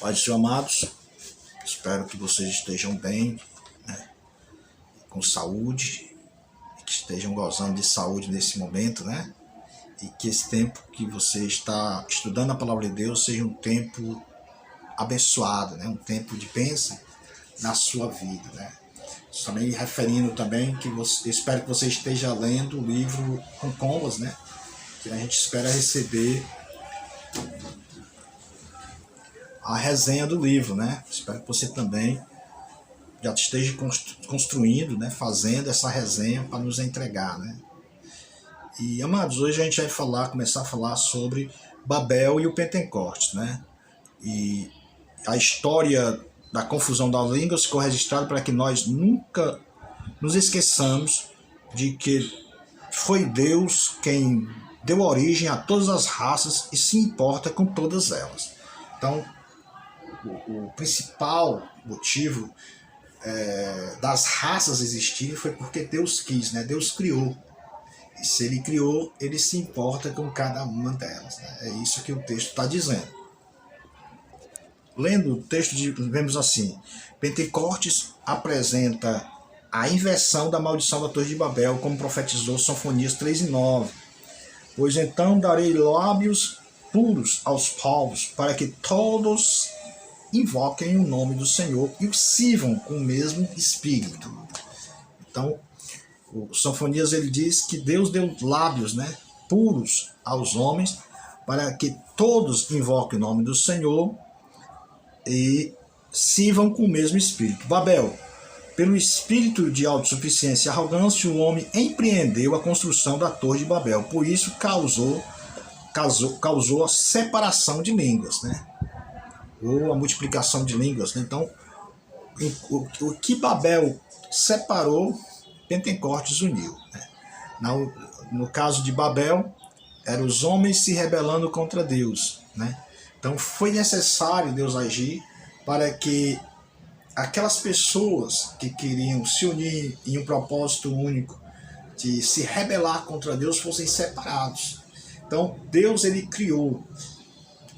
Pai do Senhor, amados, espero que vocês estejam bem, né, com saúde, que estejam gozando de saúde nesse momento, né? E que esse tempo que você está estudando a palavra de Deus seja um tempo abençoado, né? Um tempo de bênção na sua vida, né? Também referindo também que espero que você esteja lendo o livro com Convas, né? Que a gente espera receber a resenha do livro, né? Espero que você também já esteja construindo, né? Fazendo essa resenha para nos entregar, né? E, amados, hoje a gente vai começar a falar sobre Babel e o Pentecostes, né? E a história da confusão das línguas ficou registrada para que nós nunca nos esqueçamos de que foi Deus quem deu origem a todas as raças e se importa com todas elas. Então, o principal motivo das raças existirem foi porque Deus quis, né? Deus criou. E se Ele criou, Ele se importa com cada uma delas, né? É isso que o texto está dizendo. Lendo o texto, vemos assim: Pentecostes apresenta a inversão da maldição da Torre de Babel, como profetizou Sofonias 3:9. Pois então darei lábios puros aos povos, para que todos invoquem o nome do Senhor e o sirvam com o mesmo espírito. Então, o Sofonias ele diz que Deus deu lábios, né, puros aos homens, para que todos invoquem o nome do Senhor e sirvam com o mesmo espírito. Babel, pelo espírito de autossuficiência e arrogância, o homem empreendeu a construção da Torre de Babel. Por isso causou a separação de línguas, né? Ou a multiplicação de línguas, né? Então, o que Babel separou, Pentecostes uniu, né? No caso de Babel, eram os homens se rebelando contra Deus, né? Então foi necessário Deus agir para que aquelas pessoas que queriam se unir em um propósito único de se rebelar contra Deus fossem separados. Então Deus ele criou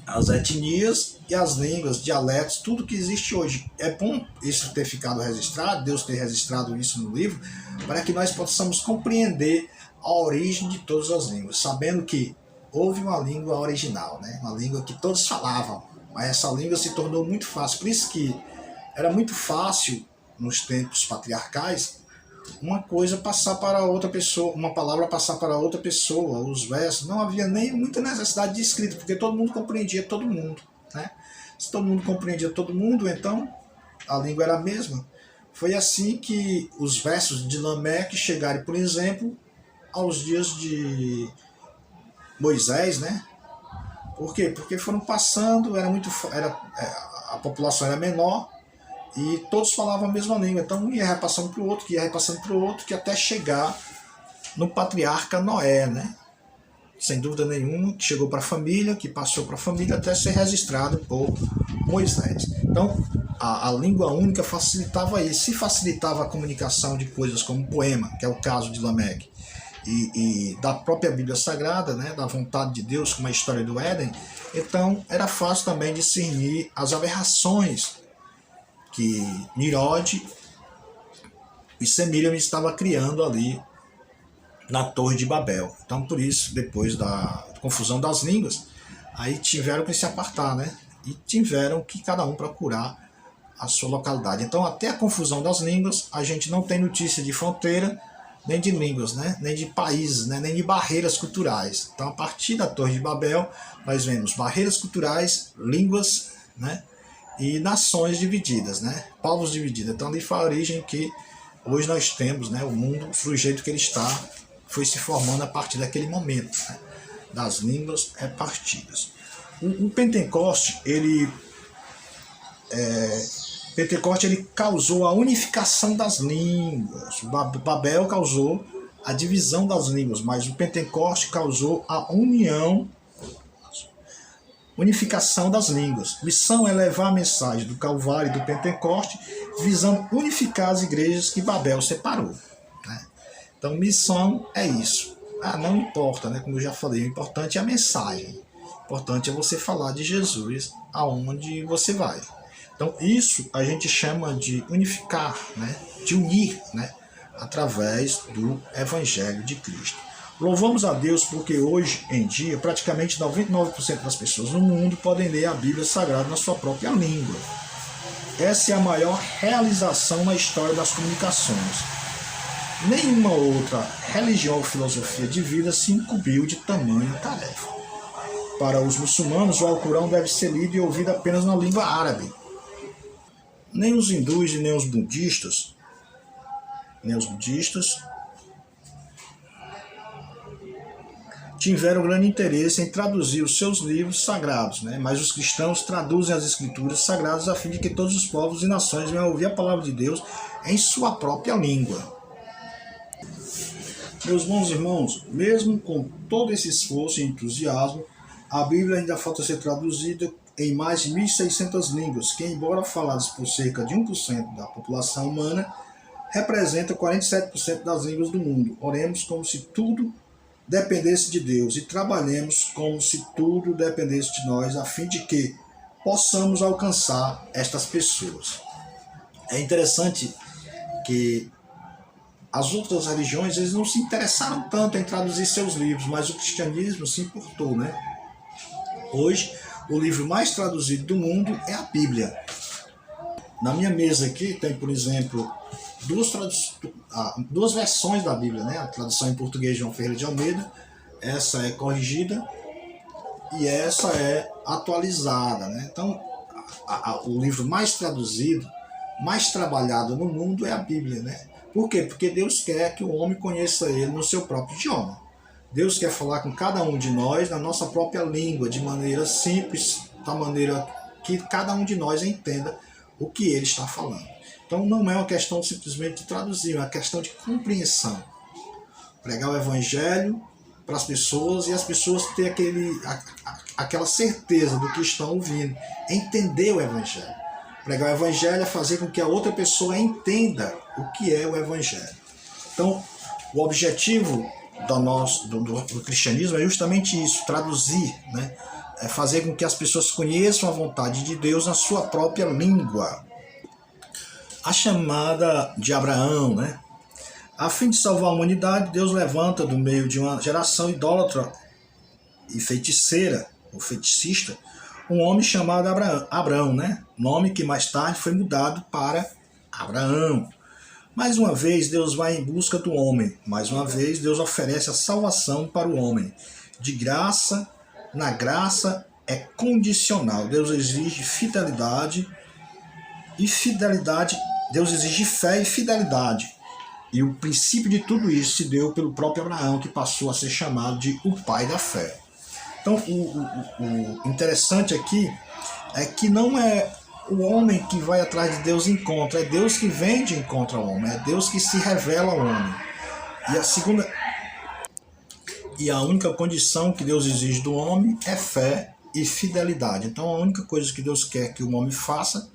as etnias e as línguas, dialetos, tudo que existe hoje. É bom isso ter ficado registrado, Deus ter registrado isso no livro, para que nós possamos compreender a origem de todas as línguas, sabendo que houve uma língua original, né? Uma língua que todos falavam, mas essa língua se tornou muito fácil. Por isso que era muito fácil, nos tempos patriarcais, uma coisa passar para outra pessoa, uma palavra passar para outra pessoa, os versos. Não havia nem muita necessidade de escrita, porque todo mundo compreendia todo mundo, né? Se todo mundo compreendia todo mundo, então a língua era a mesma. Foi assim que os versos de Lameque chegaram, por exemplo, aos dias de Moisés, né? Por quê? Porque foram passando, a população era menor e todos falavam a mesma língua. Então ia repassando para o outro, que até chegar no patriarca Noé, né? Sem dúvida nenhuma, que chegou para a família, que passou para a família até ser registrado por Moisés. Então a língua única facilitava isso, se facilitava a comunicação de coisas como poema, que é o caso de Lameque, e da própria Bíblia Sagrada, né, da vontade de Deus, como a história do Éden. Então era fácil também discernir as aberrações que Nirod e Semíramis estava criando ali na Torre de Babel. Então por isso, depois da confusão das línguas, aí tiveram que se apartar, né, e tiveram que cada um procurar a sua localidade. Então até a confusão das línguas, a gente não tem notícia de fronteira, nem de línguas, né? Nem de países, né? Nem de barreiras culturais. Então, a partir da Torre de Babel, nós vemos barreiras culturais, línguas, né? E nações divididas, né? Povos divididos. Então, ali foi a origem que hoje nós temos, né? O mundo, do jeito que ele está, foi se formando a partir daquele momento, né? Das línguas repartidas. O Pentecoste, Pentecoste ele causou a unificação das línguas. O Babel causou a divisão das línguas, mas o Pentecoste causou a unificação das línguas. Missão é levar a mensagem do Calvário e do Pentecoste, visando unificar as igrejas que Babel separou, né? Então, missão é isso. Não importa, né? Como eu já falei, o importante é a mensagem. O importante é você falar de Jesus aonde você vai. Então isso a gente chama de unificar, né? De unir, né? Através do Evangelho de Cristo. Louvamos a Deus porque hoje em dia praticamente 99% das pessoas no mundo podem ler a Bíblia Sagrada na sua própria língua. Essa é a maior realização na história das comunicações. Nenhuma outra religião ou filosofia de vida se incumbiu de tamanha tarefa. Para os muçulmanos, o Alcorão deve ser lido e ouvido apenas na língua árabe. Nem os hindus e nem os budistas tiveram grande interesse em traduzir os seus livros sagrados, né? Mas os cristãos traduzem as escrituras sagradas a fim de que todos os povos e nações venham ouvir a palavra de Deus em sua própria língua. Meus bons irmãos, mesmo com todo esse esforço e entusiasmo, a Bíblia ainda falta ser traduzida em mais de 1.600 línguas, que, embora faladas por cerca de 1% da população humana, representa 47% das línguas do mundo. Oremos como se tudo dependesse de Deus e trabalhemos como se tudo dependesse de nós, a fim de que possamos alcançar estas pessoas. É interessante que as outras religiões eles não se interessaram tanto em traduzir seus livros, mas o cristianismo se importou, né? Hoje, o livro mais traduzido do mundo é a Bíblia. Na minha mesa aqui tem, por exemplo, duas versões da Bíblia, né? A tradução em português de João Ferreira de Almeida, essa é corrigida e essa é atualizada, né? Então, o livro mais traduzido, mais trabalhado no mundo é a Bíblia, né? Por quê? Porque Deus quer que o homem conheça ele no seu próprio idioma. Deus quer falar com cada um de nós na nossa própria língua, de maneira simples, da maneira que cada um de nós entenda o que ele está falando. Então não é uma questão simplesmente de traduzir, é uma questão de compreensão. Pregar o Evangelho para as pessoas e as pessoas ter aquela certeza do que estão ouvindo, entender o Evangelho. Pregar o Evangelho é fazer com que a outra pessoa entenda o que é o Evangelho. Então, o objetivo do cristianismo é justamente isso, traduzir, né? É fazer com que as pessoas conheçam a vontade de Deus na sua própria língua. A chamada de Abraão, né? A fim de salvar a humanidade, Deus levanta do meio de uma geração idólatra e feiticeira, ou feticista, um homem chamado Abraão, né? Nome que mais tarde foi mudado para Abraão. Mais uma vez, Deus vai em busca do homem. Mais uma vez, Deus oferece a salvação para o homem. De graça, na graça é condicional. Deus exige fidelidade e fidelidade. Deus exige fé e fidelidade. E o princípio de tudo isso se deu pelo próprio Abraão, que passou a ser chamado de o pai da fé. Então, o interessante aqui é que não é o homem que vai atrás de Deus e encontra, é Deus que vem de encontro ao homem, é Deus que se revela ao homem. E a única condição que Deus exige do homem é fé e fidelidade. Então, a única coisa que Deus quer que o homem faça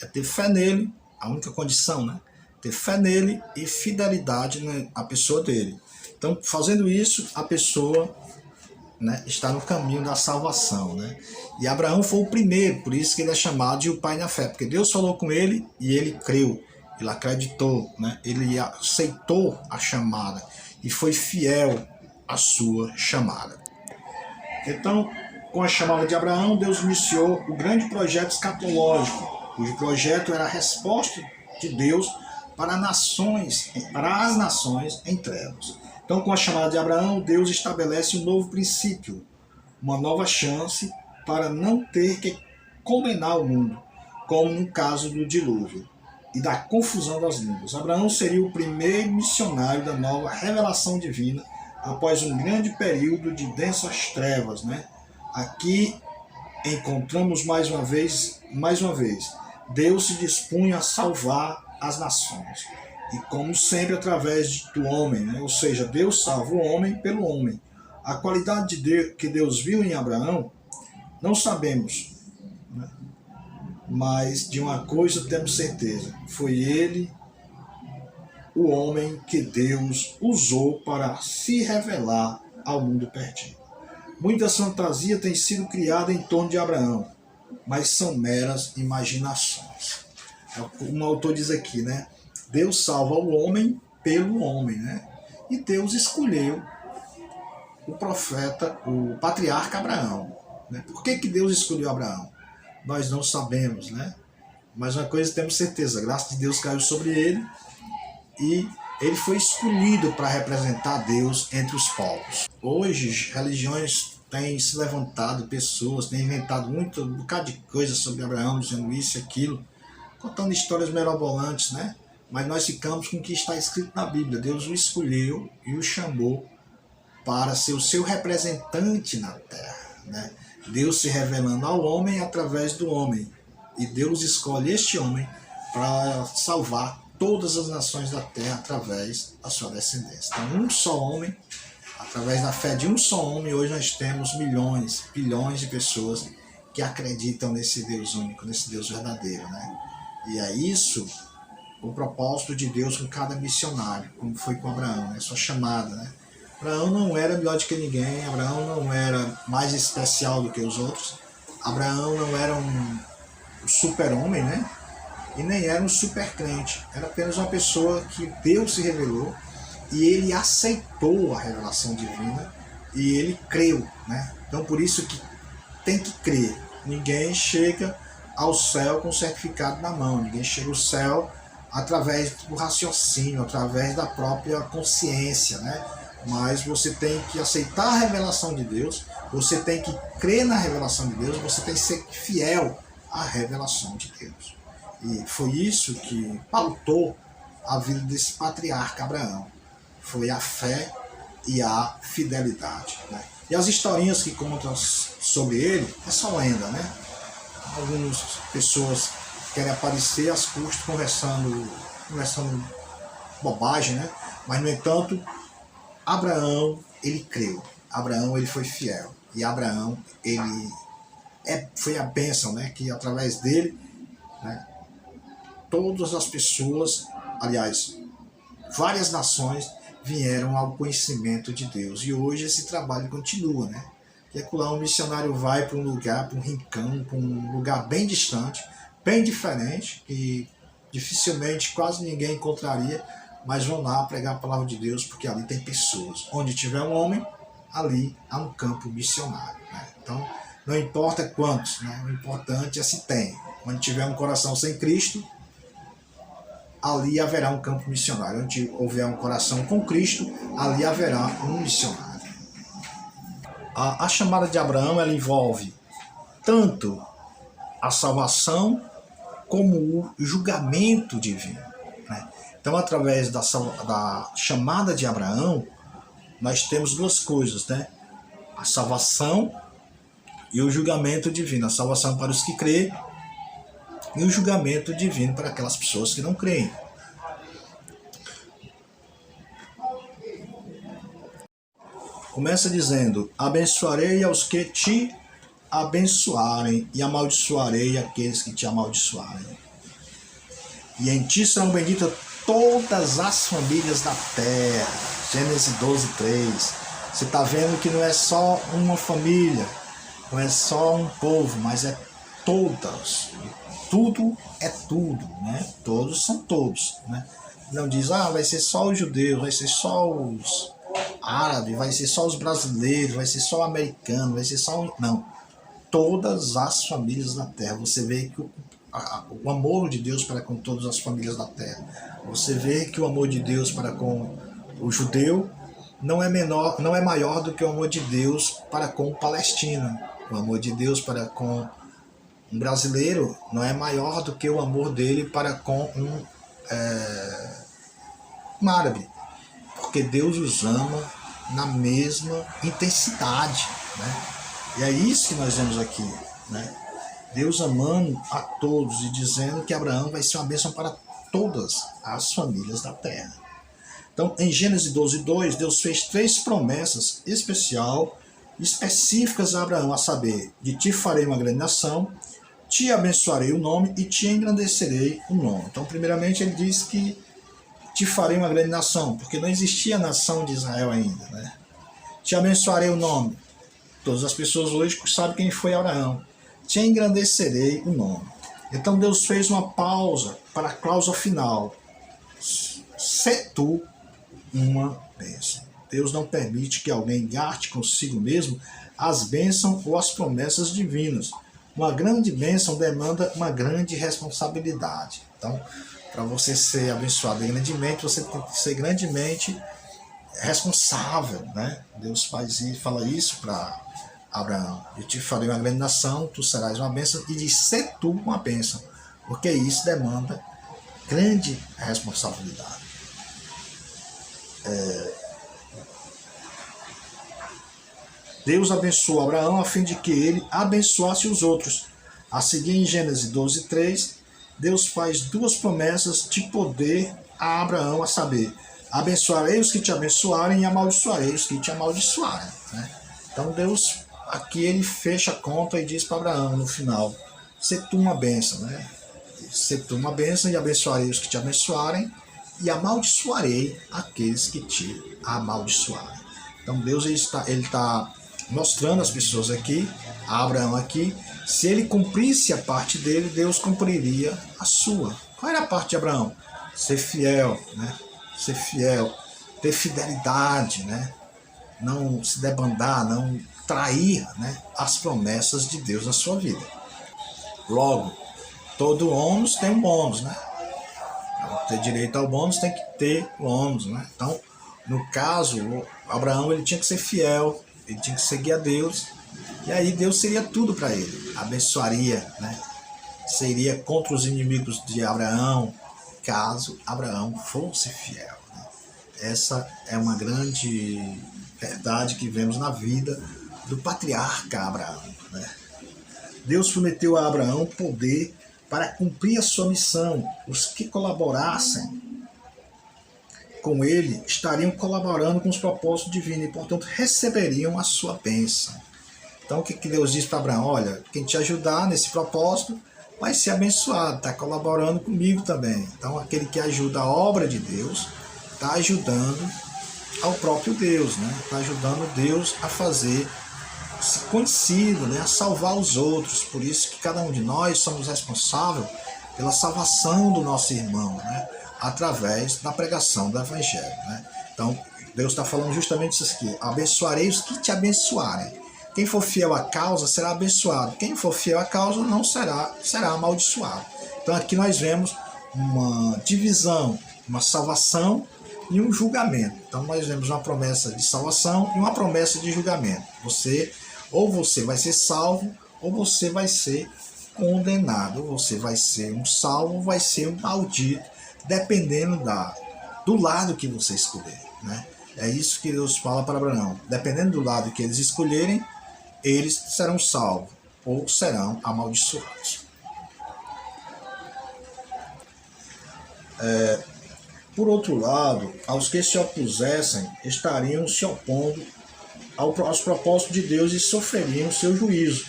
é ter fé nele, a única condição, né? Ter fé nele e fidelidade na pessoa dele. Então, fazendo isso, a pessoa, né, está no caminho da salvação, né? E Abraão foi o primeiro, por isso que ele é chamado de o pai da fé, porque Deus falou com ele e ele creu, ele acreditou, né? Ele aceitou a chamada e foi fiel à sua chamada. Então, com a chamada de Abraão, Deus iniciou o grande projeto escatológico, cujo projeto era a resposta de Deus para as nações em trevas. Então, com a chamada de Abraão, Deus estabelece um novo princípio, uma nova chance para não ter que condenar o mundo, como no caso do dilúvio e da confusão das línguas. Abraão seria o primeiro missionário da nova revelação divina após um grande período de densas trevas, né? Aqui encontramos mais uma vez, Deus se dispunha a salvar as nações. E como sempre, através do homem, né? Ou seja, Deus salva o homem pelo homem. A qualidade de Deus, que Deus viu em Abraão, não sabemos, né? Mas de uma coisa temos certeza: foi ele, o homem que Deus usou para se revelar ao mundo perdido. Muitas fantasias têm sido criadas em torno de Abraão, mas são meras imaginações. Um autor diz aqui, né? Deus salva o homem pelo homem, né? E Deus escolheu o profeta, o patriarca Abraão, né? Por que Deus escolheu Abraão? Nós não sabemos, né? Mas uma coisa temos certeza, a graça de Deus caiu sobre ele e ele foi escolhido para representar Deus entre os povos. Hoje, religiões têm se levantado, pessoas têm inventado um bocado de coisa sobre Abraão, dizendo isso e aquilo, contando histórias mirabolantes, né? Mas nós ficamos com o que está escrito na Bíblia. Deus o escolheu e o chamou para ser o seu representante na terra, né? Deus se revelando ao homem através do homem. E Deus escolhe este homem para salvar todas as nações da terra através da sua descendência. Então, um só homem, através da fé de um só homem, hoje nós temos milhões, bilhões de pessoas que acreditam nesse Deus único, nesse Deus verdadeiro, né? E é isso o propósito de Deus com cada missionário, como foi com Abraão, né? Sua chamada, né? Abraão não era melhor do que ninguém, Abraão não era mais especial do que os outros, Abraão não era um super-homem, né? E nem era um super-crente, era apenas uma pessoa que Deus se revelou e ele aceitou a revelação divina e ele creu, né? Então por isso que tem que crer. Ninguém chega ao céu com certificado na mão, ninguém chega ao céu através do raciocínio, através da própria consciência, né? Mas você tem que aceitar a revelação de Deus, você tem que crer na revelação de Deus, você tem que ser fiel à revelação de Deus. E foi isso que pautou a vida desse patriarca Abraão. Foi a fé e a fidelidade, né? E as historinhas que contam sobre ele é só lenda, né? Algumas pessoas querem aparecer às custas conversando bobagem, né? Mas, no entanto, Abraão, ele creu. Abraão, ele foi fiel. E Abraão, ele foi a bênção, né? Que através dele, né, todas as pessoas, aliás, várias nações vieram ao conhecimento de Deus. E hoje esse trabalho continua, né? Que é quando um missionário vai para um lugar, para um rincão, para um lugar bem distante, bem diferente, que dificilmente quase ninguém encontraria, mas vão lá pregar a palavra de Deus, porque ali tem pessoas. Onde tiver um homem, ali há um campo missionário, né? Então, não importa quantos, né? O importante é se tem. Onde tiver um coração sem Cristo, ali haverá um campo missionário. Onde houver um coração com Cristo, ali haverá um missionário. A chamada de Abraão, ela envolve tanto a salvação como o julgamento divino, né? Então, através da chamada de Abraão, nós temos duas coisas, né? A salvação e o julgamento divino. A salvação para os que creem e o julgamento divino para aquelas pessoas que não creem. Começa dizendo: abençoarei aos que te abençoarem e amaldiçoarei aqueles que te amaldiçoarem. E em ti serão benditas todas as famílias da terra. Gênesis 12:3. Você está vendo que não é só uma família, não é só um povo, mas é todas. Tudo é tudo, né? Todos são todos, né? Não diz, vai ser só os judeus, vai ser só os árabes, vai ser só os brasileiros, vai ser só o americano, vai ser só... Não. Todas as famílias da terra. Você vê que o amor de Deus para com todas as famílias da terra. Você vê que o amor de Deus para com o judeu não é maior do que o amor de Deus para com o palestino. O amor de Deus para com um brasileiro não é maior do que o amor dele para com um árabe. Porque Deus os ama na mesma intensidade, né? E é isso que nós vemos aqui, né? Deus amando a todos e dizendo que Abraão vai ser uma bênção para todas as famílias da terra. Então, em Gênesis 12:2, Deus fez 3 promessas específicas a Abraão, a saber, de ti farei uma grande nação, te abençoarei o nome e te engrandecerei o nome. Então, primeiramente, ele diz que te farei uma grande nação, porque não existia a nação de Israel ainda, né? Te abençoarei o nome. Todas as pessoas hoje sabem quem foi Abraão. Te engrandecerei o nome. Então Deus fez uma pausa para a cláusula final. Se tu uma bênção. Deus não permite que alguém gaste consigo mesmo as bênçãos ou as promessas divinas. Uma grande bênção demanda uma grande responsabilidade. Então, para você ser abençoado grandemente, você tem que ser grandemente responsável, né? Deus fala isso para Abraão. Eu te farei uma grande nação, tu serás uma bênção, e de ser tu uma bênção, porque isso demanda grande responsabilidade. Deus abençoou Abraão a fim de que ele abençoasse os outros. A seguir, em Gênesis 12:3, Deus faz duas promessas de poder a Abraão, a saber, abençoarei os que te abençoarem e amaldiçoarei os que te amaldiçoarem. Né? Então Deus, aqui ele fecha a conta e diz para Abraão no final, se tu uma bênção, né? Se tu uma bênção e abençoarei os que te abençoarem e amaldiçoarei aqueles que te amaldiçoarem. Então Deus ele está mostrando às pessoas aqui, a Abraão aqui, se ele cumprisse a parte dele, Deus cumpriria a sua. Qual era a parte de Abraão? Ser fiel, né? Ser fiel, ter fidelidade, né? Não se debandar, não trair, né, as promessas de Deus na sua vida. Logo, todo ônus tem um bônus, né? Para ter direito ao bônus tem que ter o ônus, né? Então, no caso, Abraão ele tinha que ser fiel, ele tinha que seguir a Deus, e aí Deus seria tudo para ele, abençoaria, né? Seria contra os inimigos de Abraão, caso Abraão fosse fiel. Né? Essa é uma grande verdade que vemos na vida do patriarca Abraão. Né? Deus prometeu a Abraão poder para cumprir a sua missão. Os que colaborassem com ele estariam colaborando com os propósitos divinos e, portanto, receberiam a sua bênção. Então, o que Deus diz para Abraão? Olha, quem te ajudar nesse propósito vai ser abençoado, está colaborando comigo também. Então, aquele que ajuda a obra de Deus está ajudando ao próprio Deus, né? Está ajudando Deus a fazer conhecido, né? A salvar os outros. Por isso que cada um de nós somos responsáveis pela salvação do nosso irmão, né? Através da pregação do Evangelho. Né? Então, Deus está falando justamente isso aqui. Abençoarei os que te abençoarem. Quem for fiel à causa será abençoado. Quem for fiel à causa não será amaldiçoado. Então, aqui nós vemos uma divisão, uma salvação e um julgamento. Então, nós vemos uma promessa de salvação e uma promessa de julgamento. Ou você vai ser salvo, ou você vai ser condenado. Ou você vai ser um salvo, ou vai ser um maldito, dependendo do lado que você escolher. Né? É isso que Deus fala para Abraão. Dependendo do lado que eles escolherem, eles serão salvos ou serão amaldiçoados. Por outro lado, aos que se opusessem, estariam se opondo aos propósitos de Deus e sofreriam o seu juízo.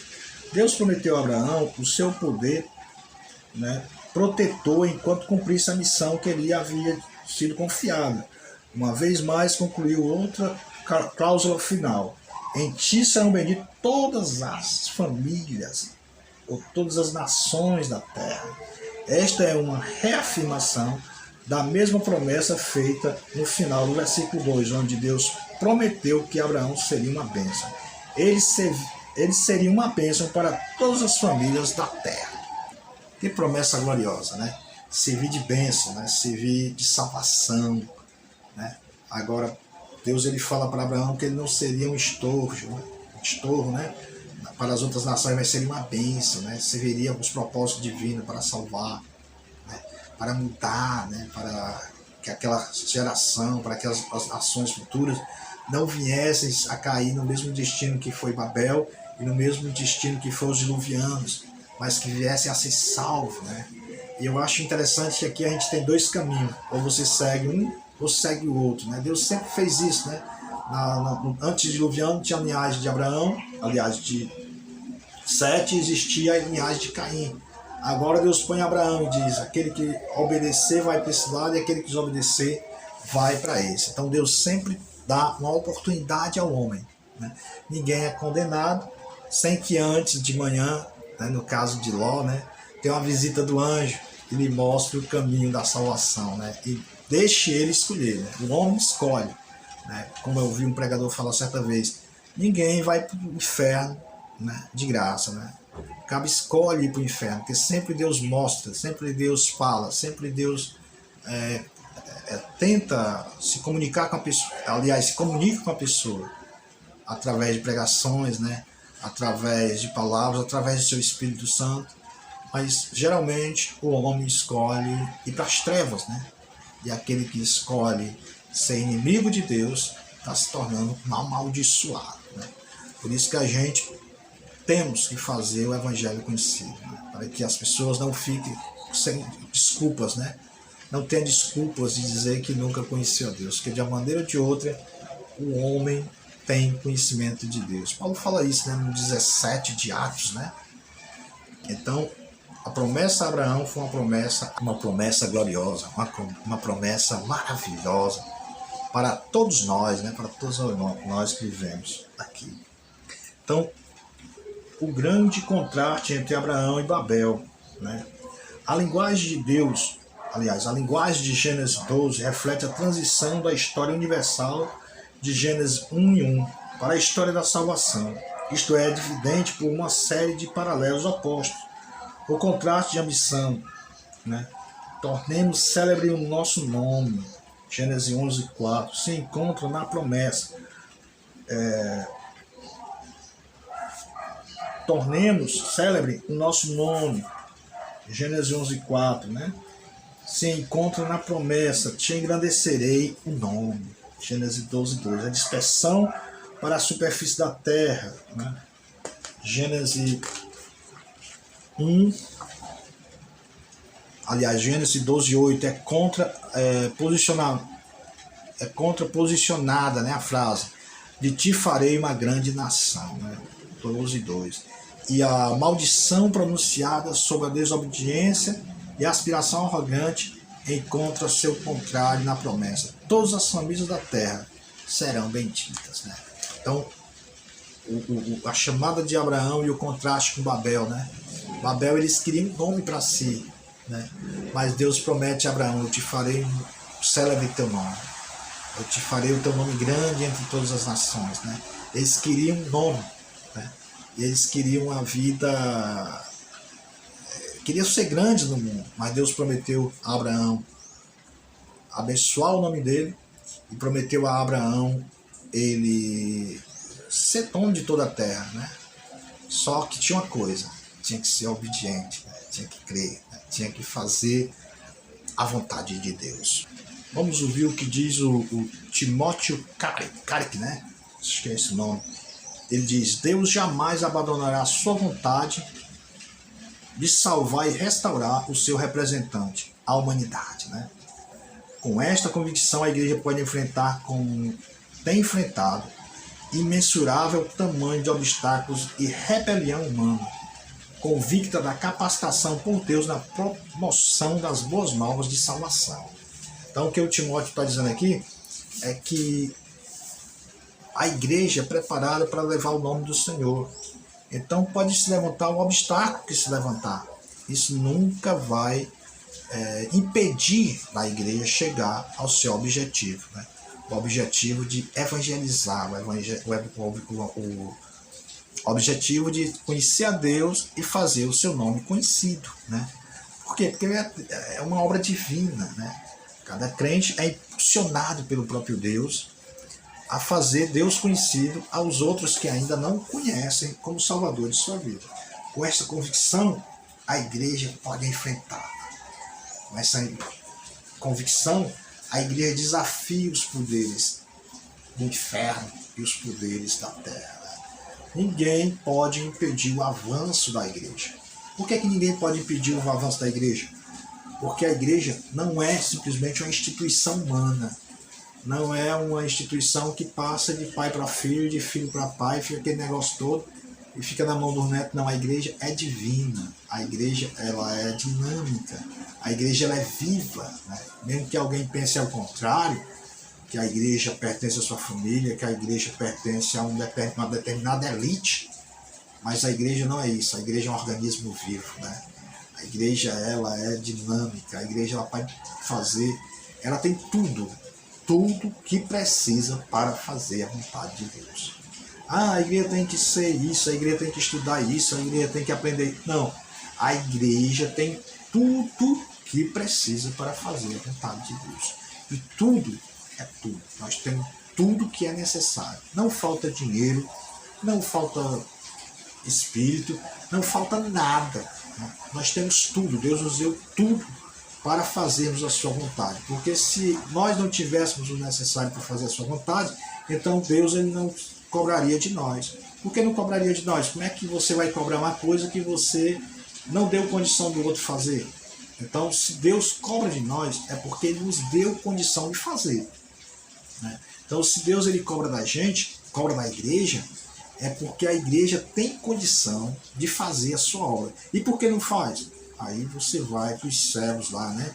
Deus prometeu a Abraão o seu poder, né, protetor enquanto cumprisse a missão que ele havia sido confiada. Uma vez mais concluiu outra cláusula final. Em ti serão benditas todas as famílias, ou todas as nações da terra. Esta é uma reafirmação da mesma promessa feita no final do versículo 2, onde Deus prometeu que Abraão seria uma bênção. Ele seria uma bênção para todas as famílias da terra. Que promessa gloriosa, né? Servir de bênção, né? Servir de salvação, né? Agora, Deus ele fala para Abraão que ele não seria um estorvo, né? Para as outras nações, mas seria uma bênção, né? Serviria os propósitos divinos para salvar, né? Para mudar, né? Para que aquela geração, para que as nações futuras não viessem a cair no mesmo destino que foi Babel e no mesmo destino que foram os diluvianos, mas que viessem a ser salvos, né? E eu acho interessante que aqui a gente tem dois caminhos, ou você segue um ou segue o outro, né? Deus sempre fez isso, né? Antes de diluviano tinha a linhagem de Abraão, aliás, de Sete existia a linhagem de Caim. Agora Deus põe Abraão e diz, aquele que obedecer vai para esse lado e aquele que desobedecer vai para esse. Então Deus sempre dá uma oportunidade ao homem né? Ninguém é condenado sem que antes de manhã, né, no caso de Ló, né, tenha uma visita do anjo que lhe mostre o caminho da salvação, né, e deixe ele escolher. Né? O homem escolhe. Né? Como eu ouvi um pregador falar certa vez, ninguém vai para o inferno, né, de graça. Né? Cabe escolhe ir para o inferno, porque sempre Deus mostra, sempre Deus fala, sempre Deus tenta se comunicar com a pessoa, aliás, se comunica com a pessoa através de pregações, né? Através de palavras, através do seu Espírito Santo, mas geralmente o homem escolhe ir para as trevas, né? E aquele que escolhe ser inimigo de Deus está se tornando um amaldiçoado, né? Por isso que a gente temos que fazer o evangelho conhecido, né? Para que as pessoas não fiquem sem desculpas, né? Não tenha desculpas de dizer que nunca conheceu a Deus, porque de uma maneira ou de outra o homem tem conhecimento de Deus. Paulo fala isso, né, no 17 de Atos, né? Então, a promessa a Abraão foi uma promessa gloriosa, uma promessa maravilhosa para todos nós, né? Para todos nós que vivemos aqui. Então, o grande contraste entre Abraão e Babel, né? A linguagem de Deus, aliás, a linguagem de Gênesis 12 reflete a transição da história universal de Gênesis 1 e 1 para a história da salvação. Isto é evidente por uma série de paralelos opostos. O contraste de ambição, né? Tornemos célebre o nosso nome, Gênesis 11:4, se encontra na promessa. Tornemos célebre o nosso nome, Gênesis 11:4, né? Se encontra na promessa, te engrandecerei o nome, Gênesis 12:2. A dispersão para a superfície da terra, né? Gênesis 1, aliás, Gênesis 12:8 é contraposicionada, né, a frase de ti farei uma grande nação, né? 12:2. E a maldição pronunciada sobre a desobediência e a aspiração arrogante encontra seu contrário na promessa. Todas as famílias da terra serão benditas, né? Então, a chamada de Abraão e o contraste com Babel, né? Babel, eles queriam um nome para si, né? Mas Deus promete a Abraão: eu te farei célebre teu nome, eu te farei o teu nome grande entre todas as nações, né? Eles queriam um nome, né? E eles queriam uma vida, queriam ser grandes no mundo, mas Deus prometeu a Abraão abençoar o nome dele e prometeu a Abraão ele ser dono de toda a terra, né? Só que tinha uma coisa, tinha que ser obediente, né? Tinha que crer, né? Tinha que fazer a vontade de Deus. Vamos ouvir o que diz o Timóteo Carrick, né? Acho que é esse o nome. Ele diz: Deus jamais abandonará a sua vontade de salvar e restaurar o seu representante, a humanidade, né? Com esta convicção, a igreja pode enfrentar, como tem enfrentado, imensurável tamanho de obstáculos e rebelião humana, convicta da capacitação por Deus na promoção das boas novas de salvação. Então, o que o Timóteo está dizendo aqui é que a igreja é preparada para levar o nome do Senhor. Então, pode se levantar um obstáculo que se levantar. Isso nunca vai impedir a igreja chegar ao seu objetivo, né? O objetivo de evangelizar, o objetivo de conhecer a Deus e fazer o seu nome conhecido, né? Por quê? Porque é uma obra divina, né? Cada crente é impulsionado pelo próprio Deus a fazer Deus conhecido aos outros que ainda não conhecem como Salvador de sua vida. Com essa convicção, a igreja pode enfrentar. Com essa convicção, a igreja desafia os poderes do inferno e os poderes da terra. Ninguém pode impedir o avanço da igreja. Por que ninguém pode impedir o avanço da igreja? Porque a igreja não é simplesmente uma instituição humana. Não é uma instituição que passa de pai para filho, de filho para pai, fica aquele negócio todo e fica na mão do neto. Não, a igreja é divina. A igreja, ela é dinâmica. A igreja, ela é viva, né? Mesmo que alguém pense ao contrário, que a igreja pertence à sua família, que a igreja pertence a uma determinada elite, mas a igreja não é isso, a igreja é um organismo vivo, né? A igreja, ela é dinâmica, a igreja ela pode fazer, ela tem tudo que precisa para fazer a vontade de Deus. Ah, a igreja tem que ser isso, a igreja tem que estudar isso, a igreja tem que aprender. Não, a igreja tem tudo que precisa para fazer a vontade de Deus. E tudo é tudo. Nós temos tudo que é necessário. Não falta dinheiro, não falta espírito, não falta nada. Nós temos tudo. Deus nos deu tudo para fazermos a sua vontade. Porque se nós não tivéssemos o necessário para fazer a sua vontade, então Deus ele não cobraria de nós. Por que não cobraria de nós? Como é que você vai cobrar uma coisa que você não deu condição do outro fazer? Então, se Deus cobra de nós, é porque Ele nos deu condição de fazer, né? Então, se Deus ele cobra da gente, cobra da igreja, é porque a igreja tem condição de fazer a sua obra. E por que não faz? Aí você vai para os céus lá, né?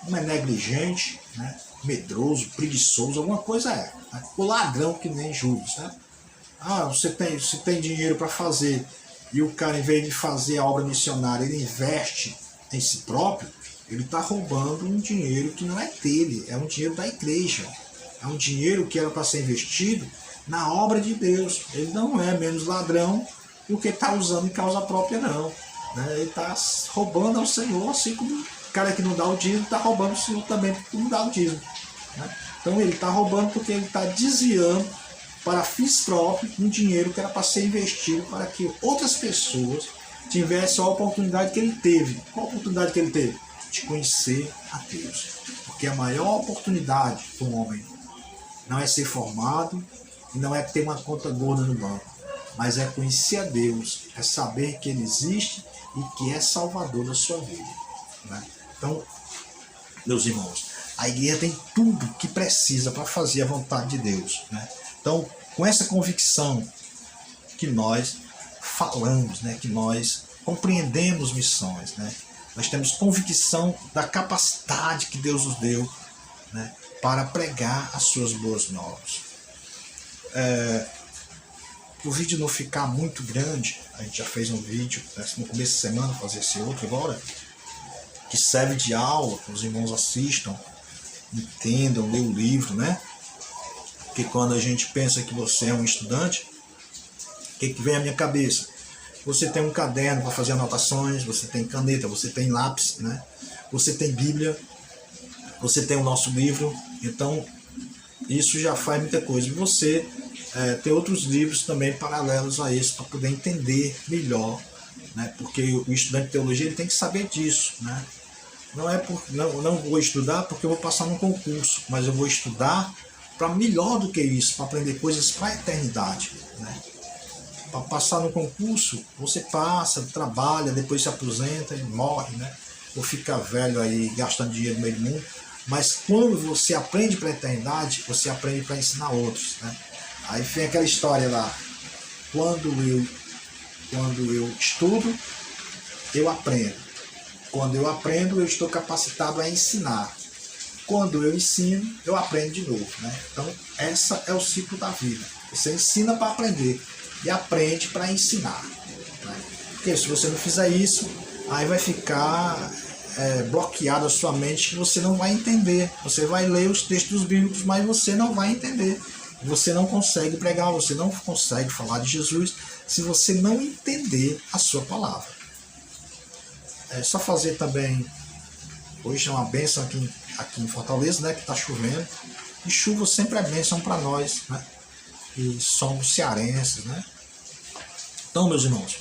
Um é negligente, né? Medroso, preguiçoso, alguma coisa é. Né? O ladrão que nem Judas, né? Ah, você tem dinheiro para fazer e o cara, em vez de fazer a obra missionária, ele investe em si próprio, ele está roubando um dinheiro que não é dele, é um dinheiro da igreja. É um dinheiro que era para ser investido na obra de Deus. Ele não é menos ladrão porque está usando em causa própria, não. Né? Ele está roubando ao Senhor, assim como o cara que não dá o dízimo está roubando o Senhor também porque não dá o dízimo. Né? Então ele está roubando porque ele está desviando para fins próprios um dinheiro que era para ser investido para que outras pessoas tivessem a oportunidade que ele teve. Qual a oportunidade que ele teve? De conhecer a Deus. Porque a maior oportunidade para um homem não é ser formado e não é ter uma conta gorda no banco, mas é conhecer a Deus, é saber que Ele existe e que é Salvador da sua vida. Né? Então, meus irmãos, a igreja tem tudo que precisa para fazer a vontade de Deus. Né? Então, com essa convicção que nós falamos, né, que nós compreendemos missões, né, nós temos convicção da capacidade que Deus nos deu, né, para pregar as suas boas novas. O vídeo não ficar muito grande, a gente já fez um vídeo, né, no começo da semana, fazer esse outro agora, que serve de aula, que os irmãos assistam, entendam, leiam o livro, né? Porque quando a gente pensa que você é um estudante, o que vem à minha cabeça? Você tem um caderno para fazer anotações, você tem caneta, você tem lápis, né? Você tem Bíblia, você tem o nosso livro, então isso já faz muita coisa. E você tem outros livros também paralelos a esse para poder entender melhor, né? Porque o estudante de teologia ele tem que saber disso, né? Não vou estudar porque eu vou passar num concurso, mas eu vou estudar para melhor do que isso, para aprender coisas para a eternidade, né? Para passar no concurso, você passa, trabalha, depois se aposenta e morre, né? Ou fica velho aí gastando dinheiro no meio do mundo. Mas quando você aprende para a eternidade, você aprende para ensinar outros, né? Aí vem aquela história lá. Quando eu estudo, eu aprendo. Quando eu aprendo, eu estou capacitado a ensinar. Quando eu ensino, eu aprendo de novo, né? Então, essa é o ciclo da vida. Você ensina para aprender e aprende para ensinar, né? Porque se você não fizer isso, aí vai ficar bloqueado a sua mente, que você não vai entender. Você vai ler os textos bíblicos, mas você não vai entender. Você não consegue pregar, você não consegue falar de Jesus se você não entender a sua palavra. É só fazer também. Hoje é uma bênção aqui em Fortaleza, né, que está chovendo. E chuva sempre é bênção para nós, né? E somos cearenses, né? Então, meus irmãos,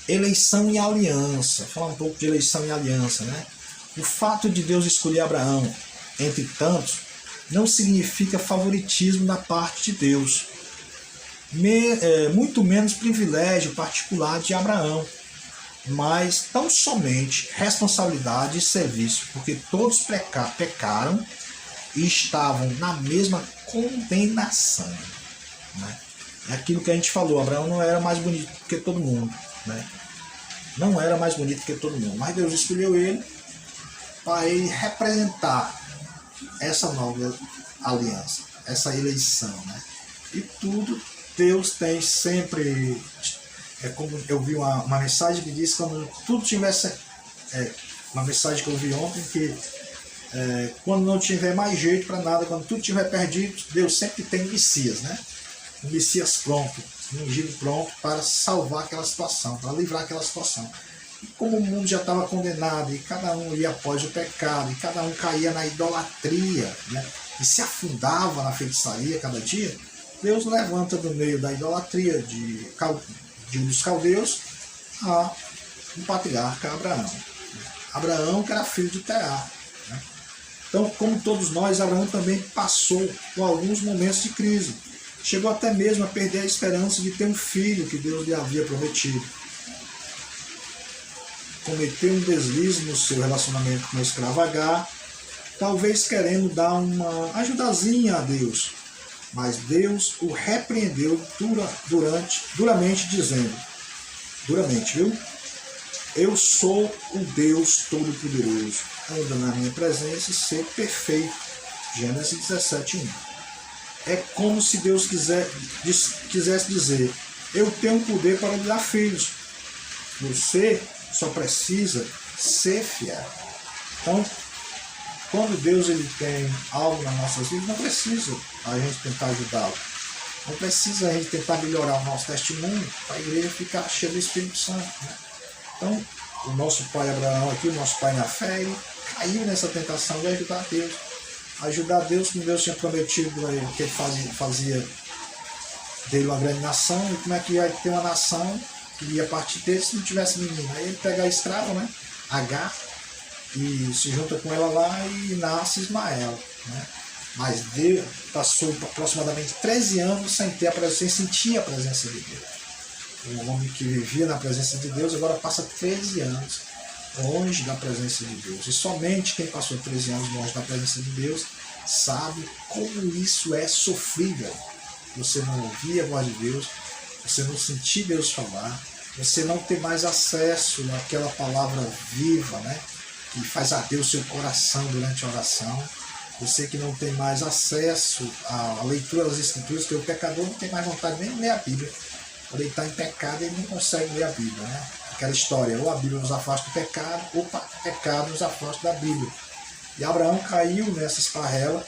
eleição e aliança. Falar um pouco de eleição e aliança, né? O fato de Deus escolher Abraão entre tantos não significa favoritismo da parte de Deus. Muito menos privilégio particular de Abraão, mas tão somente responsabilidade e serviço, porque todos pecaram e estavam na mesma condenação, né? É aquilo que a gente falou, Abraão não era mais bonito que todo mundo, né? Não era mais bonito que todo mundo, mas Deus escolheu ele para ele representar essa nova aliança, essa eleição, né? E tudo Deus tem sempre, como eu vi uma mensagem que diz, quando tudo tivesse, uma mensagem que eu vi ontem, que quando não tiver mais jeito para nada, quando tudo tiver perdido, Deus sempre tem um Messias, né? Um Messias pronto, um ungido pronto para salvar aquela situação, para livrar aquela situação. E como o mundo já estava condenado, e cada um ia após o pecado, e cada um caía na idolatria, né? E se afundava na feitiçaria cada dia, Deus levanta do meio da idolatria de um dos caldeus a um patriarca, Abraão. Abraão, que era filho de Terá. Né? Então, como todos nós, Abraão também passou por alguns momentos de crise. Chegou até mesmo a perder a esperança de ter um filho que Deus lhe havia prometido. Cometeu um deslize no seu relacionamento com a escrava Agar, talvez querendo dar uma ajudazinha a Deus. Mas Deus o repreendeu duramente, dizendo, duramente, viu? Eu sou o Deus Todo-Poderoso, anda na minha presença e ser perfeito. Gênesis 17:1. É como se Deus quisesse dizer, eu tenho poder para lhe dar filhos. Você só precisa ser fiel. Então, quando Deus ele tem algo nas nossas vidas, não precisa a gente tentar ajudá-lo. Não precisa a gente tentar melhorar o nosso testemunho para a igreja ficar cheia do Espírito Santo. Né? Então, o nosso pai Abraão aqui, o nosso pai na fé, ele caiu nessa tentação de ajudar a Deus. Ajudar a Deus, como Deus tinha prometido que ele fazia dele uma grande nação. E como é que ia ter uma nação que ia partir dele se não tivesse menino? Aí ele pega a escrava, né? Agar, e se junta com ela lá e nasce Ismael. Né? Mas Deus passou aproximadamente 13 anos sem sentir a presença de Deus. Um homem que vivia na presença de Deus agora passa 13 anos longe da presença de Deus. E somente quem passou 13 anos longe da presença de Deus sabe como isso é sofrível. Você não ouvir a voz de Deus, você não sentir Deus falar, você não ter mais acesso àquela palavra viva, né? Que faz arder o seu coração durante a oração. Você que não tem mais acesso à leitura das Escrituras, que o pecador não tem mais vontade nem de ler a Bíblia. Quando ele está em pecado, ele não consegue ler a Bíblia. Né? Aquela história, ou a Bíblia nos afasta do pecado, ou o pecado nos afasta da Bíblia. E Abraão caiu nessa esparrela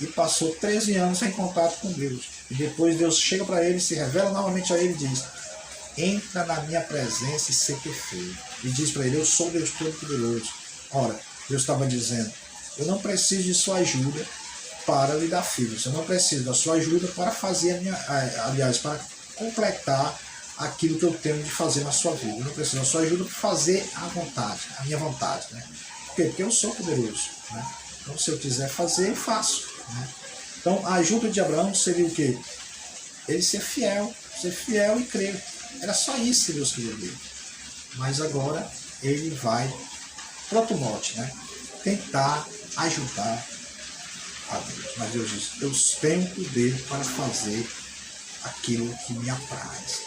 e passou 13 anos sem contato com Deus. E depois Deus chega para ele, se revela novamente a ele e diz, entra na minha presença e ser perfeito. E diz para ele, eu sou Deus Todo-Poderoso. Ora, Deus estava dizendo, eu não preciso de sua ajuda para lhe dar filhos. Eu não preciso da sua ajuda para fazer para completar aquilo que eu tenho de fazer na sua vida. Eu não preciso da sua ajuda para fazer a minha vontade. Né? Por quê? Porque eu sou poderoso. Né? Então, se eu quiser fazer, eu faço. Né? Então, a ajuda de Abraão seria o quê? Ele ser fiel e crer. Era só isso que Deus queria dele. Mas agora ele vai para outro mote, né? Tentar ajudar a Deus. Mas Deus diz, eu tenho poder para fazer aquilo que me apraz.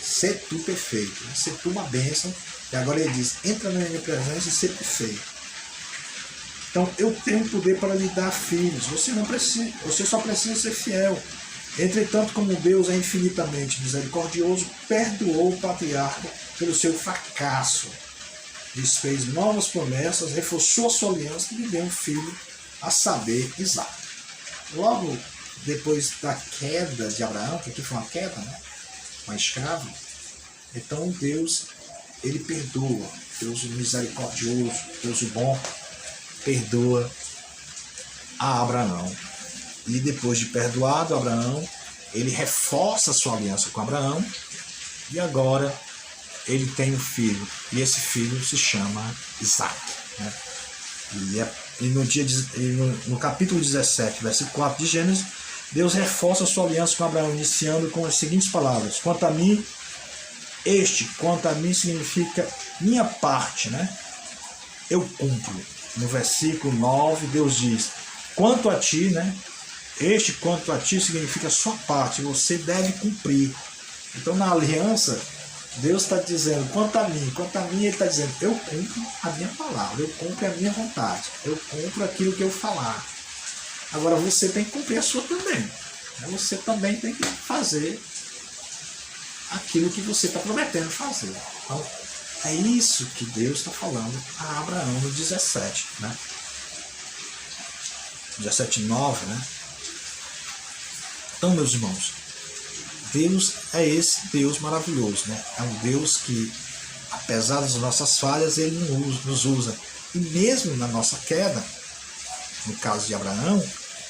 Ser tu perfeito, né? Ser tu uma bênção. E agora ele diz, entra na minha presença e ser perfeito. Então eu tenho poder para lhe dar filhos. Você só precisa ser fiel. Entretanto, como Deus é infinitamente misericordioso, perdoou o patriarca pelo seu fracasso. Desfez novas promessas, reforçou a sua aliança e lhe deu um filho, a saber, Isaque. Logo depois da queda de Abraão, que aqui foi uma queda, né? Uma escrava, então Deus, ele perdoa. Deus o misericordioso, Deus o bom, perdoa a Abraão. E depois de perdoado Abraão, ele reforça a sua aliança com Abraão e agora ele tem um filho. E esse filho se chama Isaque. Né? E no capítulo 17, versículo 4 de Gênesis, Deus reforça a sua aliança com Abraão, iniciando com as seguintes palavras. Quanto a mim significa minha parte, né? Eu cumpro. No versículo 9, Deus diz, quanto a ti, né? Quanto a ti significa sua parte, você deve cumprir. Então na aliança, Deus está dizendo, quanto a mim, ele está dizendo, eu cumpro a minha palavra, eu cumpro a minha vontade, eu cumpro aquilo que eu falar. Agora você tem que cumprir a sua também. Você também tem que fazer aquilo que você está prometendo fazer. Então, é isso que Deus está falando a Abraão no 17, né? 17:9, né? Então, meus irmãos, Deus é esse Deus maravilhoso, né? É um Deus que, apesar das nossas falhas, Ele nos usa. E mesmo na nossa queda, no caso de Abraão,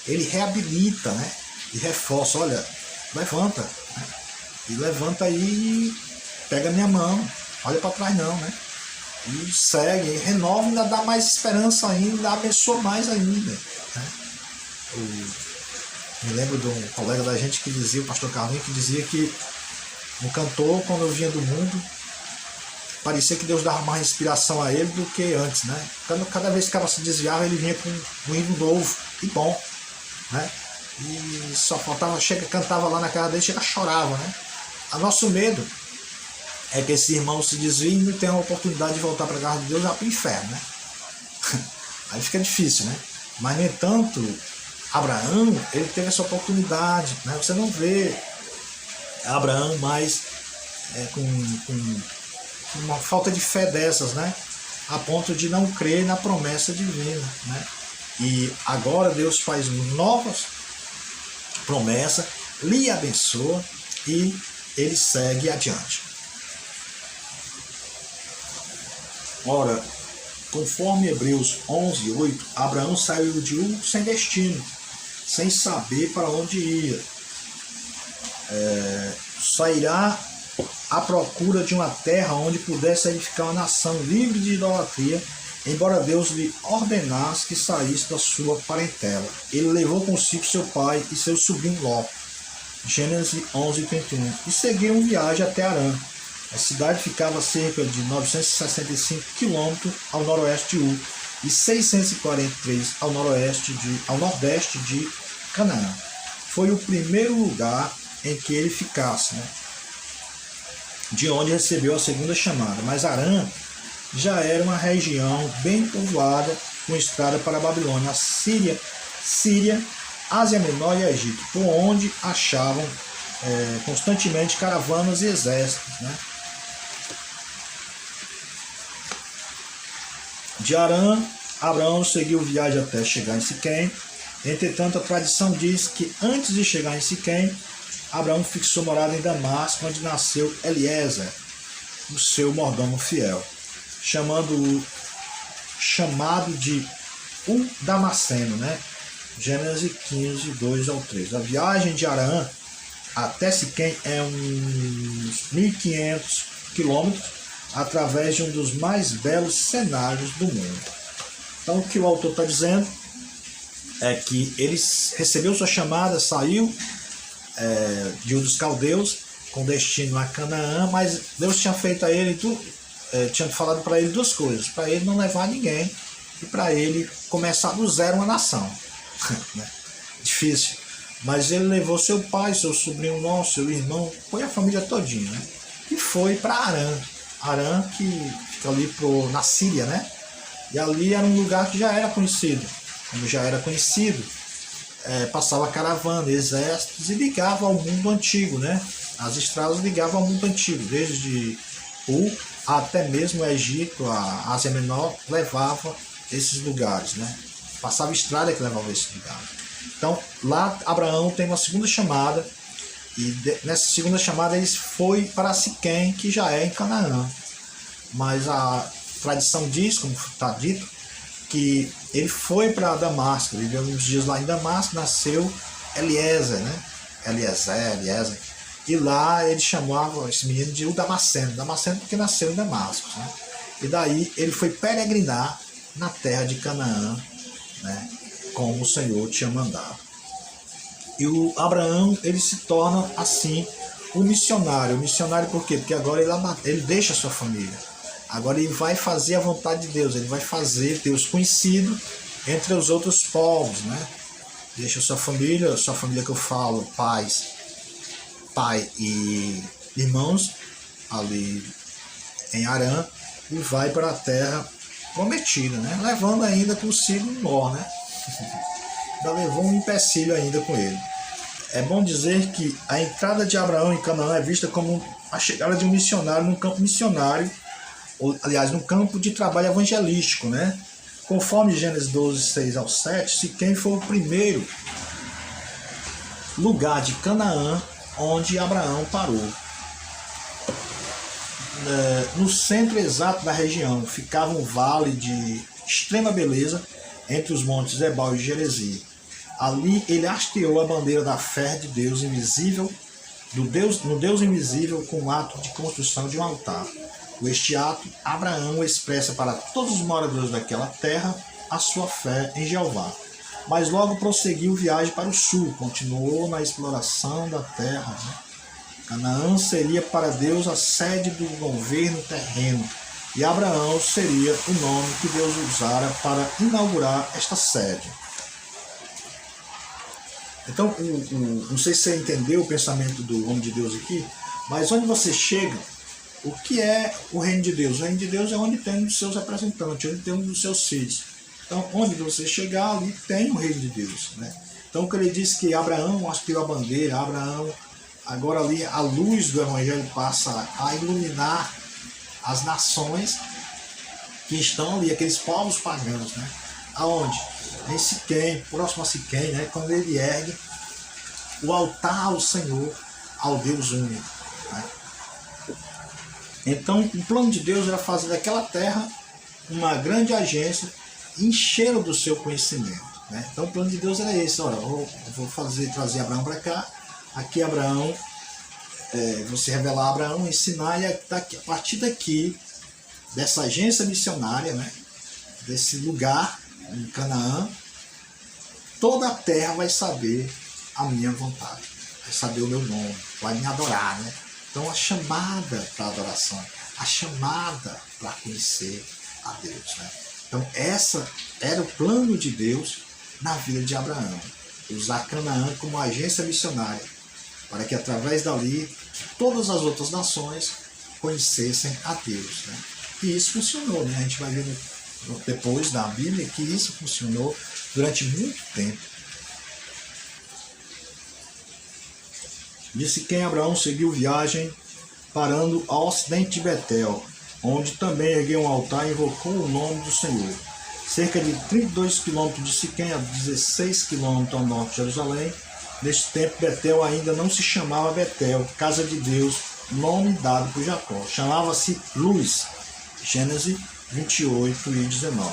Ele reabilita, né? E reforça, olha, levanta, né? E levanta aí e pega minha mão, olha para trás não, né? E segue, e renova, ainda dá mais esperança ainda, abençoa mais ainda, né? Me lembro de um colega da gente que dizia, o pastor Carlinhos, que dizia que um cantor, quando vinha do mundo, parecia que Deus dava mais inspiração a ele do que antes, né? Cada vez que o cara se desviava, ele vinha com um hino novo e bom, né? E só faltava, cantava lá na casa dele, chorava, né? O nosso medo é que esse irmão se desvie e não tenha a oportunidade de voltar para a casa de Deus, já para o inferno, né? Aí fica difícil, né? Mas, no entanto, Abraão, ele teve essa oportunidade, né? Você não vê Abraão mais com uma falta de fé dessas, né? A ponto de não crer na promessa divina, né? E agora Deus faz novas promessas, lhe abençoa e ele segue adiante. Ora, conforme Hebreus 11:8, Abraão saiu de Ur sem destino, sem saber para onde ia. Sairá à procura de uma terra onde pudesse edificar uma nação livre de idolatria, embora Deus lhe ordenasse que saísse da sua parentela. Ele levou consigo seu pai e seu sobrinho Ló. Gênesis 11:31. E seguiram viagem até Harã. A cidade ficava a cerca de 965 quilômetros ao noroeste de Ur e 643 ao nordeste de Canaã. Foi o primeiro lugar em que ele ficasse, né? De onde recebeu a segunda chamada. Mas Harã já era uma região bem povoada, com estrada para a Babilônia, a Síria, Ásia Menor e Egito, por onde achavam constantemente caravanas e exércitos, né? De Harã, Abraão seguiu viagem até chegar em Siquém. Entretanto, a tradição diz que antes de chegar em Siquém, Abraão fixou morada em Damasco, onde nasceu Eliezer, o seu mordomo fiel, chamado de o Damasceno, né? Gênesis 15:2-3. A viagem de Harã até Siquém é uns 1.500 quilômetros, através de um dos mais belos cenários do mundo. Então, o que o autor está dizendo é que ele recebeu sua chamada, saiu de Ur dos Caldeus, com destino a Canaã, mas Deus tinha feito a ele, tinha falado para ele duas coisas: para ele não levar ninguém e para ele começar do zero uma nação. Difícil. Mas ele levou seu pai, seu sobrinho Ló, seu irmão, foi a família todinha, né? E foi para Harã. Harã, que fica ali na Síria, né? E ali era um lugar que já era conhecido. Como já era conhecido, passava caravana, exércitos e ligava ao mundo antigo, né? As estradas ligavam ao mundo antigo, desde Ur até mesmo o Egito, a Ásia Menor, levava esses lugares, né? Passava estrada que levava esses lugares. Então, lá Abraão tem uma segunda chamada, e nessa segunda chamada ele foi para Siquém, que já é em Canaã. Mas a tradição diz, como está dito, que ele foi para Damasco, viveu uns dias lá em Damasco, nasceu Eliezer, né? Eliezer. E lá ele chamava esse menino de o Damasceno porque nasceu em Damasco, né? E daí ele foi peregrinar na terra de Canaã, né? Como o Senhor tinha mandado. E o Abraão, ele se torna assim um missionário. Missionário por quê? Porque agora ele deixa a sua família. Agora ele vai fazer a vontade de Deus, ele vai fazer Deus conhecido entre os outros povos, né? Deixa sua família que eu falo, pai e irmãos, ali em Harã, e vai para a terra prometida, né? Levando ainda consigo Ló, né? ainda levou um empecilho ainda com ele. É bom dizer que a entrada de Abraão em Canaã é vista como a chegada de um missionário num campo missionário, ou, aliás, num campo de trabalho evangelístico, né? Conforme Gênesis 12, 6 ao 7, Siquém foi o primeiro lugar de Canaã onde Abraão parou. No centro exato da região ficava um vale de extrema beleza entre os montes Ebal e Gerezi. Ali ele hasteou a bandeira da fé de Deus invisível, no Deus invisível, com o ato de construção de um altar. Com este ato, Abraão expressa para todos os moradores daquela terra a sua fé em Jeová. Mas logo prosseguiu viagem para o sul, continuou na exploração da terra, né? Canaã seria para Deus a sede do governo terreno, e Abraão seria o nome que Deus usara para inaugurar esta sede. Então, não sei se você entendeu o pensamento do homem de Deus aqui, mas onde você chega, o que é o reino de Deus? O reino de Deus é onde tem os seus representantes, onde tem os seus filhos. Então, onde você chegar, ali tem o reino de Deus, né? Então, quando ele diz que Abraão hasteou a bandeira, Abraão, agora ali a luz do Evangelho passa a iluminar as nações que estão ali, aqueles povos pagãos, né? Aonde? Em Siquém, próximo a Siquém, né? Quando ele ergue o altar ao Senhor, ao Deus único, né? Então, o plano de Deus era fazer daquela terra uma grande agência, enchê-la do seu conhecimento, né? Então, o plano de Deus era esse: olha, eu vou trazer Abraão para cá, aqui Abraão, você revelar a Abraão, ensinar, e a partir daqui, dessa agência missionária, né? Desse lugar em Canaã, toda a terra vai saber a minha vontade, vai saber o meu nome, vai me adorar, né? Então, a chamada para a adoração, a chamada para conhecer a Deus, né? Então, essa era o plano de Deus na vida de Abraão, usar Canaã como agência missionária, para que através dali todas as outras nações conhecessem a Deus, né? E isso funcionou, né? A gente vai ver depois da Bíblia que isso funcionou durante muito tempo. Disse quem Abraão seguiu viagem, parando ao ocidente de Betel, onde também ergueu um altar e invocou o nome do Senhor. Cerca de 32 quilômetros de Siquém, a 16 quilômetros ao norte de Jerusalém. Neste tempo, Betel ainda não se chamava Betel, casa de Deus, nome dado por Jacó. Chamava-se Luz, Gênesis 28 e 19.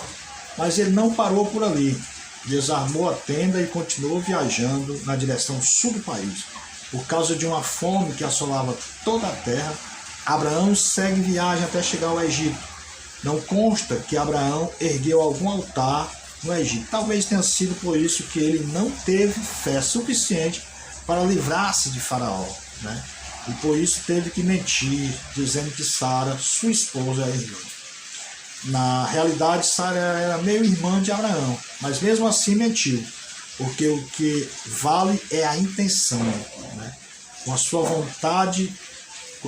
Mas ele não parou por ali. Desarmou a tenda e continuou viajando na direção sul do país. Por causa de uma fome que assolava toda a terra, Abraão segue viagem até chegar ao Egito. Não consta que Abraão ergueu algum altar no Egito. Talvez tenha sido por isso que ele não teve fé suficiente para livrar-se de Faraó, né? E por isso teve que mentir, dizendo que Sara, sua esposa, ergueu. Na realidade, Sara era meio irmã de Abraão, mas mesmo assim mentiu, porque o que vale é a intenção, né? Com a sua vontade,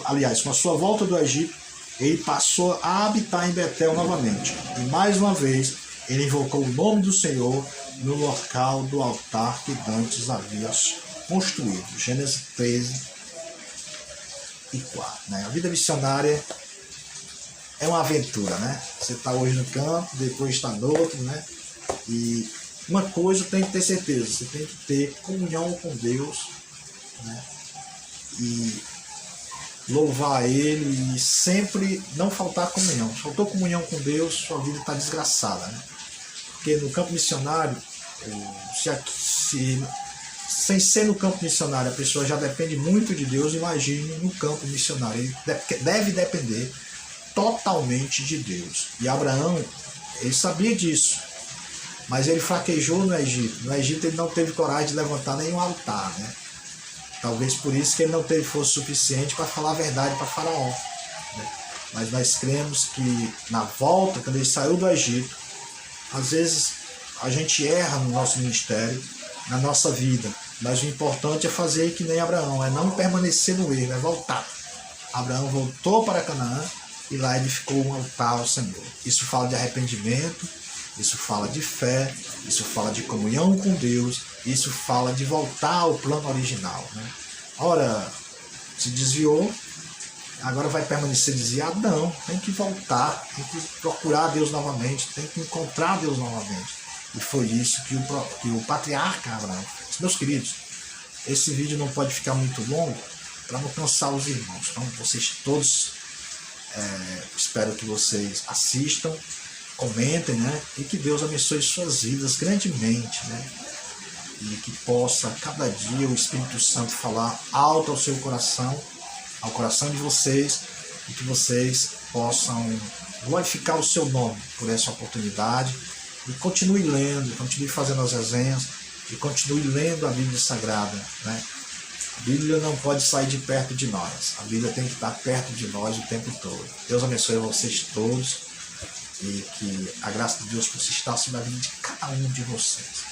aliás, com a sua volta do Egito, ele passou a habitar em Betel novamente. E mais uma vez, ele invocou o nome do Senhor no local do altar que antes havia construído. Gênesis 13 e 4. Né? A vida missionária é uma aventura, né? Você está hoje no campo, depois está no outro, né? E uma coisa tem que ter certeza, você tem que ter comunhão com Deus, né? E louvar Ele e sempre não faltar comunhão. Se faltou comunhão com Deus, sua vida está desgraçada, né? Porque no campo missionário, sem ser no campo missionário, a pessoa já depende muito de Deus, imagine no campo missionário. Ele deve depender totalmente de Deus. E Abraão, ele sabia disso, mas ele fraquejou no Egito. No Egito ele não teve coragem de levantar nenhum altar, né? Talvez por isso que ele não teve força suficiente para falar a verdade para Faraó, né? Mas nós cremos que na volta, quando ele saiu do Egito, às vezes a gente erra no nosso ministério, na nossa vida, mas o importante é fazer que nem Abraão, é não permanecer no erro, é voltar. Abraão voltou para Canaã e lá edificou um altar ao Senhor. Isso fala de arrependimento, Isso fala de fé, isso fala de comunhão com Deus, isso fala de voltar ao plano original, né? Ora, se desviou, agora vai permanecer desviado? Não, tem que voltar, tem que procurar Deus novamente, tem que encontrar Deus novamente. E foi isso que o patriarca Abraão fez. Meus queridos, esse vídeo não pode ficar muito longo para não cansar os irmãos. Então, vocês todos, espero que vocês assistam, comentem, né? E que Deus abençoe suas vidas grandemente, né? E que possa, cada dia, o Espírito Santo falar alto ao seu coração, ao coração de vocês, e que vocês possam glorificar o seu nome por essa oportunidade. E continue lendo, continue fazendo as resenhas, e continue lendo a Bíblia Sagrada, né? A Bíblia não pode sair de perto de nós. A Bíblia tem que estar perto de nós o tempo todo. Deus abençoe vocês todos e que a graça de Deus possa estar sobre a vida de cada um de vocês.